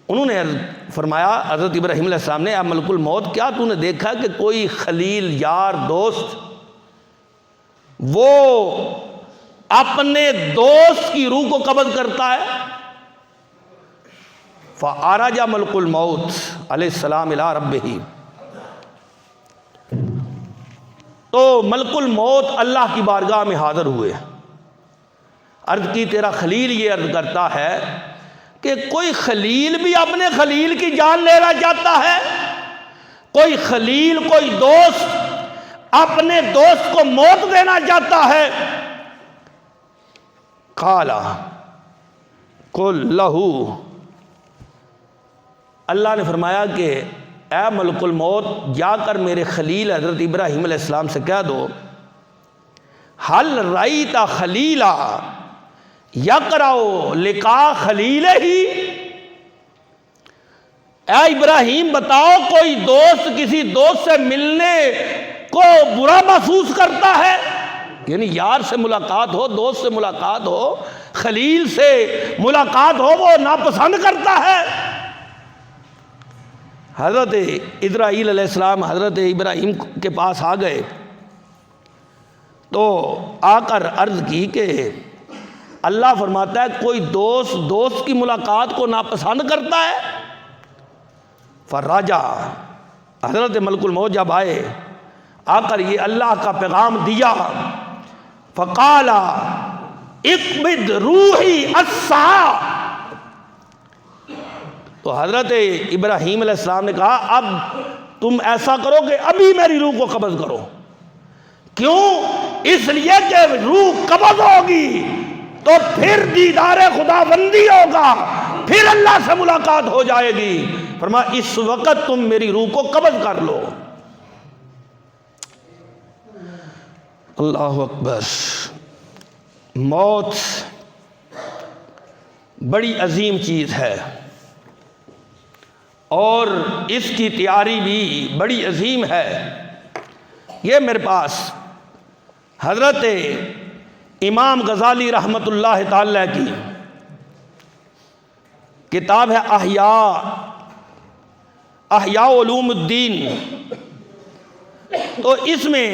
انہوں نے فرمایا حضرت ابراہیم علیہ السلام نے، اے ملک الموت کیا تو نے دیکھا کہ کوئی خلیل یار دوست وہ اپنے دوست کی روح کو قبض کرتا ہے؟ فعرج ملک الموت علیہ السلام الی ربہ، تو ملک الموت اللہ کی بارگاہ میں حاضر ہوئے، عرض کی تیرا خلیل یہ عرض کرتا ہے کہ کوئی خلیل بھی اپنے خلیل کی جان لینا چاہتا ہے، کوئی خلیل کوئی دوست اپنے دوست کو موت دینا چاہتا ہے؟ قال قل لہو، اللہ نے فرمایا کہ اے ملک الموت جا کر میرے خلیل حضرت ابراہیم علیہ السلام سے کہہ دو، حل رأیت خلیلا یقرأ لقاء خلیلہ، اے ابراہیم بتاؤ کوئی دوست کسی دوست سے ملنے کو برا محسوس کرتا ہے؟ یعنی یار سے ملاقات ہو، دوست سے ملاقات ہو، خلیل سے ملاقات ہو، وہ ناپسند کرتا ہے؟ حضرت اسرائیل علیہ السلام حضرت ابراہیم کے پاس آ گئے تو آ کر عرض کی کہ اللہ فرماتا ہے کوئی دوست کی ملاقات کو ناپسند کرتا ہے؟ فراجع، حضرت ملک الموت جب آئے، آ کر یہ اللہ کا پیغام دیا، فقال اقبض روحی الساعة، تو حضرت ابراہیم علیہ السلام نے کہا اب تم ایسا کرو کہ ابھی میری روح کو قبض کرو۔ کیوں؟ اس لیے کہ روح قبض ہوگی تو پھر دیدار خداوندی ہوگا، پھر اللہ سے ملاقات ہو جائے گی، فرمایا اس وقت تم میری روح کو قبض کر لو۔ اللہ اکبر، موت بڑی عظیم چیز ہے اور اس کی تیاری بھی بڑی عظیم ہے۔ یہ میرے پاس حضرت امام غزالی رحمۃ اللہ تعالی کی کتاب ہے احیاء علوم الدین، تو اس میں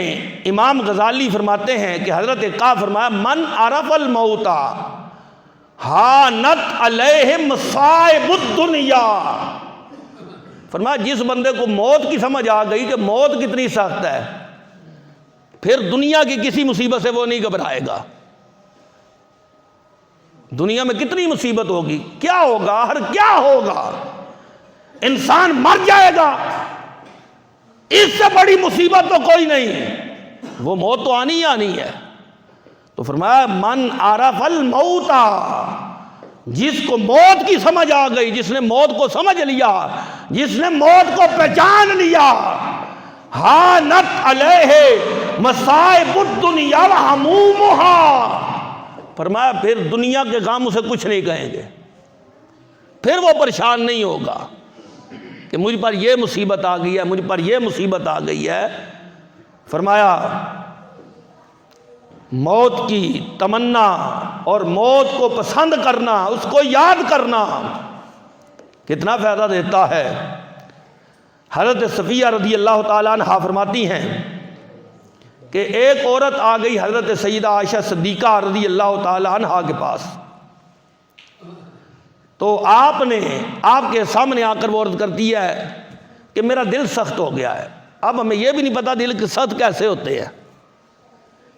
امام غزالی فرماتے ہیں کہ حضرت کا فرمایا من عرف الموت ہانت علیہ مصائب الدنیا، فرمایا جس بندے کو موت کی سمجھ آ گئی کہ موت کتنی سخت ہے، پھر دنیا کی کسی مصیبت سے وہ نہیں گھبرائے گا۔ دنیا میں کتنی مصیبت ہوگی، کیا ہوگا، ہر کیا ہوگا، انسان مر جائے گا، اس سے بڑی مصیبت تو کوئی نہیں، وہ موت تو آنی ہی آنی ہے۔ تو فرمایا من عرف الموت، جس کو موت کی سمجھ آ گئی، جس نے موت کو سمجھ لیا، جس نے موت کو پہچان لیا، ہانت علیہ مصائب الدنیا وہمومها، فرمایا پھر دنیا کے غم اسے کچھ نہیں کہیں گے، پھر وہ پریشان نہیں ہوگا کہ مجھ پر یہ مصیبت آ گئی ہے، مجھ پر یہ مصیبت آ گئی ہے۔ فرمایا موت کی تمنا اور موت کو پسند کرنا، اس کو یاد کرنا، کتنا فائدہ دیتا ہے۔ حضرت صفیہ رضی اللہ تعالیٰ عنہا فرماتی ہیں کہ ایک عورت آ گئی حضرت سیدہ عائشہ صدیقہ رضی اللہ تعالیٰ عنہا کے پاس، تو آپ کے سامنے آ کر وہ عرض کرتی ہے کہ میرا دل سخت ہو گیا ہے۔ اب ہمیں یہ بھی نہیں پتا دل کے سخت کیسے ہوتے ہیں،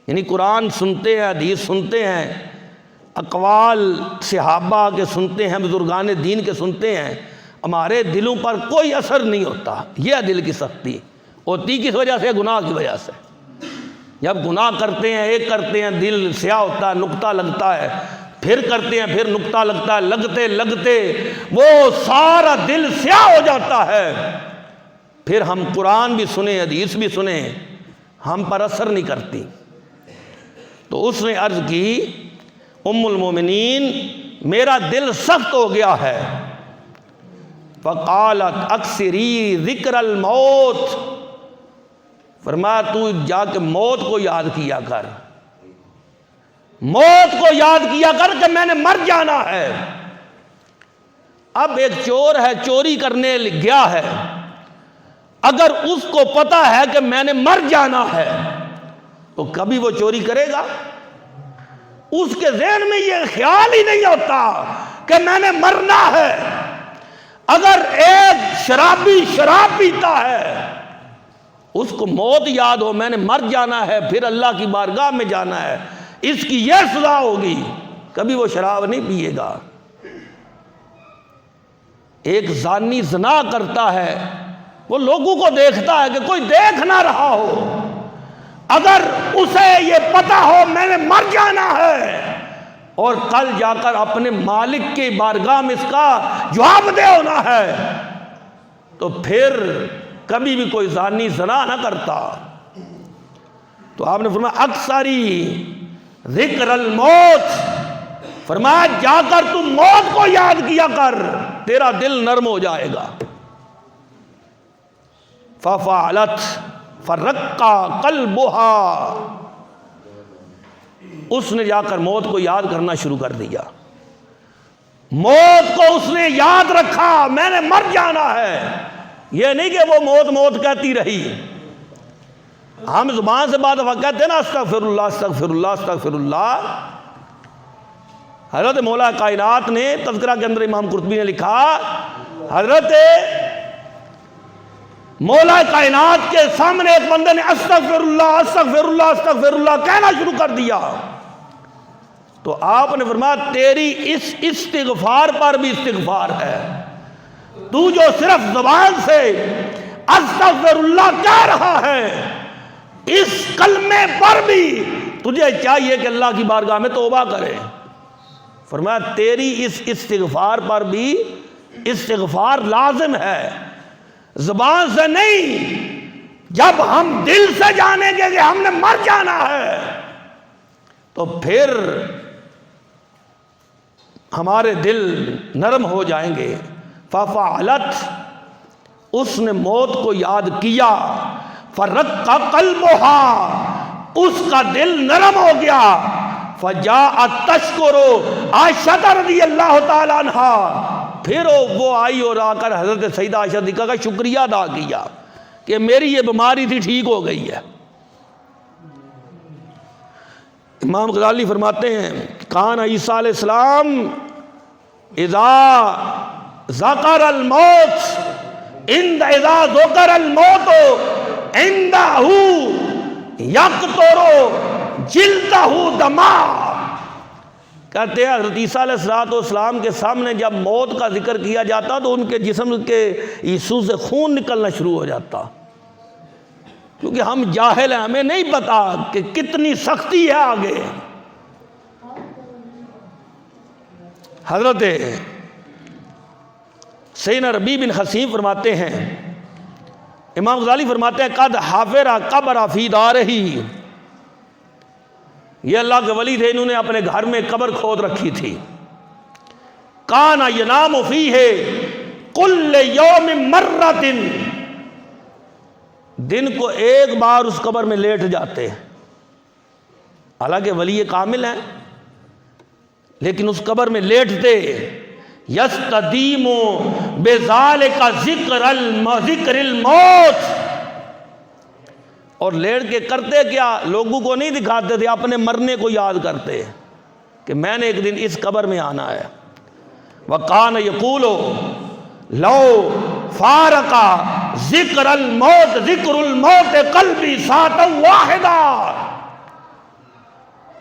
یعنی قرآن سنتے ہیں، حدیث سنتے ہیں، اقوال صحابہ کے سنتے ہیں، بزرگان دین کے سنتے ہیں، ہمارے دلوں پر کوئی اثر نہیں ہوتا۔ یہ دل کی سختی ہوتی کس وجہ سے؟ گناہ کی وجہ سے۔ جب گناہ کرتے ہیں، ایک کرتے ہیں دل سیاہ ہوتا ہے، نقطہ لگتا ہے، پھر کرتے ہیں پھر نقطہ لگتا ہے، لگتے لگتے وہ سارا دل سیاہ ہو جاتا ہے، پھر ہم قرآن بھی سنیں حدیث بھی سنیں، ہم پر اثر نہیں کرتی۔ تو اس نے عرض کی ام المومنین میرا دل سخت ہو گیا ہے۔ فقالت اکثری ذکر الموت، فرمایا تو جا کے موت کو یاد کیا کر، موت کو یاد کیا کر کہ میں نے مر جانا ہے۔ اب ایک چور ہے، چوری کرنے گیا ہے، اگر اس کو پتا ہے کہ میں نے مر جانا ہے تو کبھی وہ چوری کرے گا؟ اس کے ذہن میں یہ خیال ہی نہیں ہوتا کہ میں نے مرنا ہے۔ اگر ایک شرابی شراب پیتا ہے، اس کو موت یاد ہو میں نے مر جانا ہے، پھر اللہ کی بارگاہ میں جانا ہے، اس کی یہ سزا ہوگی، کبھی وہ شراب نہیں پیے گا۔ ایک زانی زنا کرتا ہے، وہ لوگوں کو دیکھتا ہے کہ کوئی دیکھ نہ رہا ہو، اگر اسے یہ پتا ہو میں نے مر جانا ہے اور کل جا کر اپنے مالک کی بارگاہ میں اس کا جواب دے ہونا ہے، تو پھر کبھی بھی کوئی زانی زنا نہ کرتا۔ تو آپ نے فرمایا اکثری ذکر الموت، فرمایا جا کر تم موت کو یاد کیا کر، تیرا دل نرم ہو جائے گا۔ ففعلت فرقا قلبها، اس نے جا کر موت کو یاد کرنا شروع کر دیا، موت کو اس نے یاد رکھا، میں نے مر جانا ہے۔ یہ نہیں کہ وہ موت موت کہتی رہی، ہم زبان سے بعض دفعہ کہتے ہیں نا استغفر اللہ استغفر اللہ استغفر اللہ۔ حضرت مولا کائنات نے تذکرہ کے اندر امام قرطبی نے لکھا، حضرت مولا کائنات کے سامنے ایک بندے نے استغفر اللہ استغفر اللہ استغفر اللہ کہنا شروع کر دیا، تو آپ نے فرمایا تیری اس استغفار پر بھی استغفار ہے، تو جو صرف زبان سے استغفر اللہ کہہ رہا ہے، اس کلمے پر بھی تجھے چاہیے کہ اللہ کی بارگاہ میں توبہ کرے۔ فرمایا تیری اس استغفار پر بھی استغفار لازم ہے، زبان سے نہیں، جب ہم دل سے جانیں گے کہ ہم نے مر جانا ہے تو پھر ہمارے دل نرم ہو جائیں گے۔ ففعلت، اس نے موت کو یاد کیا، فرقا قلبها، اس کا دل نرم ہو گیا۔ فجاءت تشکر عائشہ رضی اللہ تعالیٰ عنہا، پھر وہ آئی اور آ کر حضرت سیدہ عائشہ صدیقہ کا شکریہ ادا کیا کہ میری یہ بیماری تھی ٹھیک ہو گئی ہے۔ امام غزالی فرماتے ہیں کان عیسیٰ علیہ السلام اذا ذکر الموت اذا ذکر الموت عندہ یقطر جلدہ دما، کہتے ہیں حضرت عیسیٰ علیہ السلام کے سامنے جب موت کا ذکر کیا جاتا تو ان کے جسم کے حصوں سے خون نکلنا شروع ہو جاتا، کیونکہ ہم جاہل ہیں، ہمیں نہیں پتا کہ کتنی سختی ہے آگے۔ حضرت سیدنا ربیع بن حصین فرماتے ہیں، امام غزالی فرماتے ہیں قد حفر قبر فی دارہ، یہ اللہ کے ولی تھے، انہوں نے اپنے گھر میں قبر کھود رکھی تھی۔ کان ینام فیہ کل یوم مرۃ، دن کو ایک بار اس قبر میں لیٹ جاتے، حالانکہ ولی کامل ہیں لیکن اس قبر میں لیٹتے یستدیم بذالک ذکر الموت، اور لیٹ کے کرتے کیا، لوگوں کو نہیں دکھاتے تھے، اپنے مرنے کو یاد کرتے کہ میں نے ایک دن اس قبر میں آنا ہے۔ وَقَانَ يَقُولُ لَوْ فَارَقَ ذِكْرَ الْمَوْتِ قَلْبِي سَاعَةً وَاحِدَةً،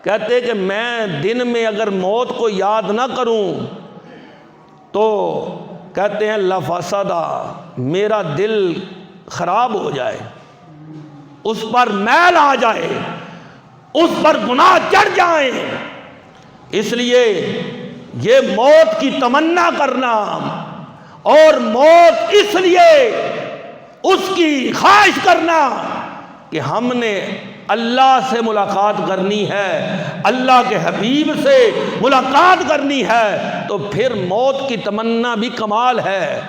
کہتے کہ میں دن میں اگر موت کو یاد نہ کروں تو کہتے ہیں لَفَسَدَ، میرا دل خراب ہو جائے، اس پر میل آ جائے، اس پر گناہ چڑھ جائیں۔ اس لیے یہ موت کی تمنا کرنا اور موت اس لیے اس کی خواہش کرنا کہ ہم نے اللہ سے ملاقات کرنی ہے، اللہ کے حبیب سے ملاقات کرنی ہے، تو پھر موت کی تمنا بھی کمال ہے۔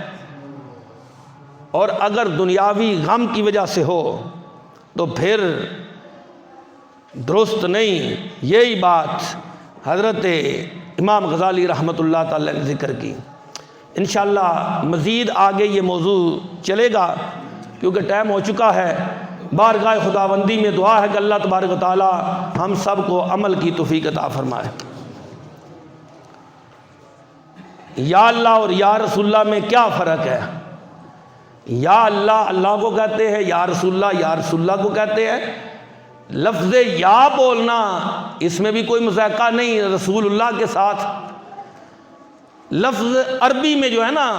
اور اگر دنیاوی غم کی وجہ سے ہو تو پھر درست نہیں۔ یہی بات حضرت امام غزالی رحمۃ اللہ تعالی نے ذکر کی۔ انشاءاللہ مزید آگے یہ موضوع چلے گا کیونکہ ٹائم ہو چکا ہے۔ بارگاہ خداوندی میں دعا ہے کہ اللہ تبارک و تعالی ہم سب کو عمل کی توفیق عطا فرمائے۔ یا اللہ اور یا رسول اللہ میں کیا فرق ہے؟ یا اللہ اللہ کو کہتے ہیں، یا رسول اللہ کو کہتے ہیں۔ لفظ یا بولنا اس میں بھی کوئی مذائقہ نہیں رسول اللہ کے ساتھ۔ لفظ عربی میں جو ہے نا،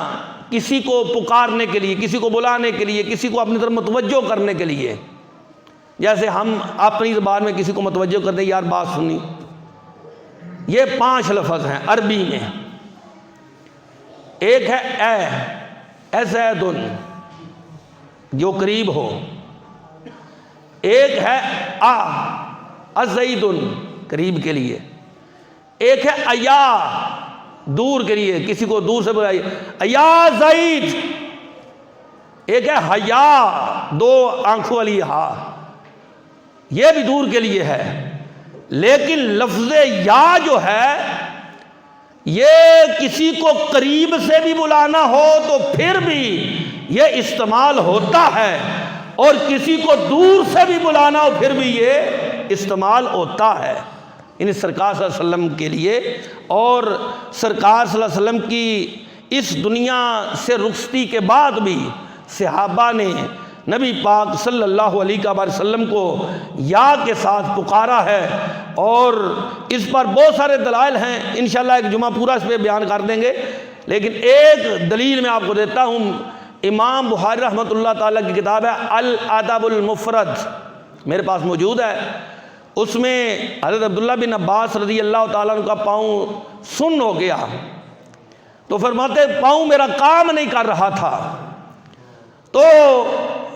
کسی کو پکارنے کے لیے، کسی کو بلانے کے لیے، کسی کو اپنی طرف متوجہ کرنے کے لیے، جیسے ہم اپنی زبان میں کسی کو متوجہ کرتے ہیں، یار بات سنی، یہ 5 لفظ ہیں عربی میں۔ ایک ہے اے زیدن، جو قریب ہو۔ ایک ہے ازیدن، قریب کے لیے۔ ایک ہے ایا، دور کے لیے، کسی کو دور سے بلائیے، ایا زید۔ ایک ہے حیا، 2 آنکھوں والی ہا، یہ بھی دور کے لیے ہے۔ لیکن لفظ یا جو ہے یہ کسی کو قریب سے بھی بلانا ہو تو پھر بھی یہ استعمال ہوتا ہے، اور کسی کو دور سے بھی بلانا ہو پھر بھی یہ استعمال ہوتا ہے، یعنی سرکار صلی اللہ علیہ وسلم کے لیے۔ اور سرکار صلی اللہ علیہ وسلم کی اس دنیا سے رخصتی کے بعد بھی صحابہ نے نبی پاک صلی اللہ علیہ وسلم کو یا کے ساتھ پکارا ہے، اور اس پر بہت سارے دلائل ہیں، انشاءاللہ ایک جمعہ پورا اس پہ بیان کر دیں گے۔ لیکن ایک دلیل میں آپ کو دیتا ہوں، امام بخاری رحمۃ اللہ تعالیٰ کی کتاب ہے الادب المفرد، میرے پاس موجود ہے۔ اس میں حضرت عبداللہ بن عباس رضی اللہ تعالیٰ عنہ کا پاؤں سن ہو گیا، تو فرماتے پاؤں میرا کام نہیں کر رہا تھا۔ تو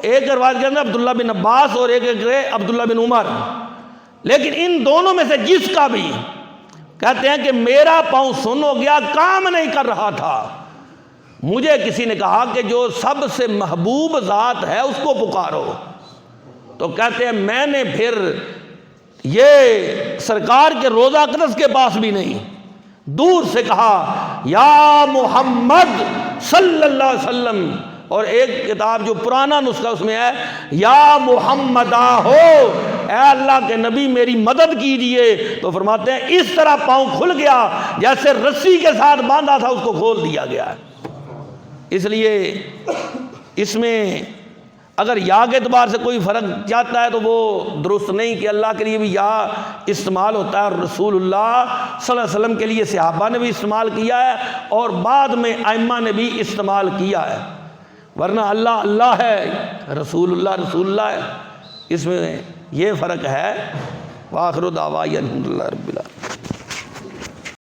ایک روایت کے اندر عبداللہ بن عباس اور ایک عبداللہ بن عمر، لیکن ان دونوں میں سے جس کا بھی کہتے ہیں کہ میرا پاؤں سن ہو گیا، کام نہیں کر رہا تھا، مجھے کسی نے کہا کہ جو سب سے محبوب ذات ہے اس کو پکارو، تو کہتے ہیں میں نے پھر یہ سرکار کے روضہ اقدس کے پاس بھی نہیں، دور سے کہا یا محمد صلی اللہ علیہ وسلم، اور ایک کتاب جو پرانا نسخہ اس میں ہے یا محمد ہو، اے اللہ کے نبی میری مدد کیجئے، تو فرماتے ہیں اس طرح پاؤں کھل گیا جیسے رسی کے ساتھ باندھا تھا اس کو کھول دیا گیا ہے۔ اس لیے اس میں اگر یا کے اعتبار سے کوئی فرق جاتا ہے تو وہ درست نہیں، کہ اللہ کے لیے بھی یا استعمال ہوتا ہے، اور رسول اللہ صلی اللہ علیہ وسلم کے لیے صحابہ نے بھی استعمال کیا ہے، اور بعد میں ائمہ نے بھی استعمال کیا ہے، ورنہ اللہ اللہ ہے، رسول اللہ ہے، اس میں یہ فرق ہے۔ وآخر دعوانا الحمدللہ رب العالمین۔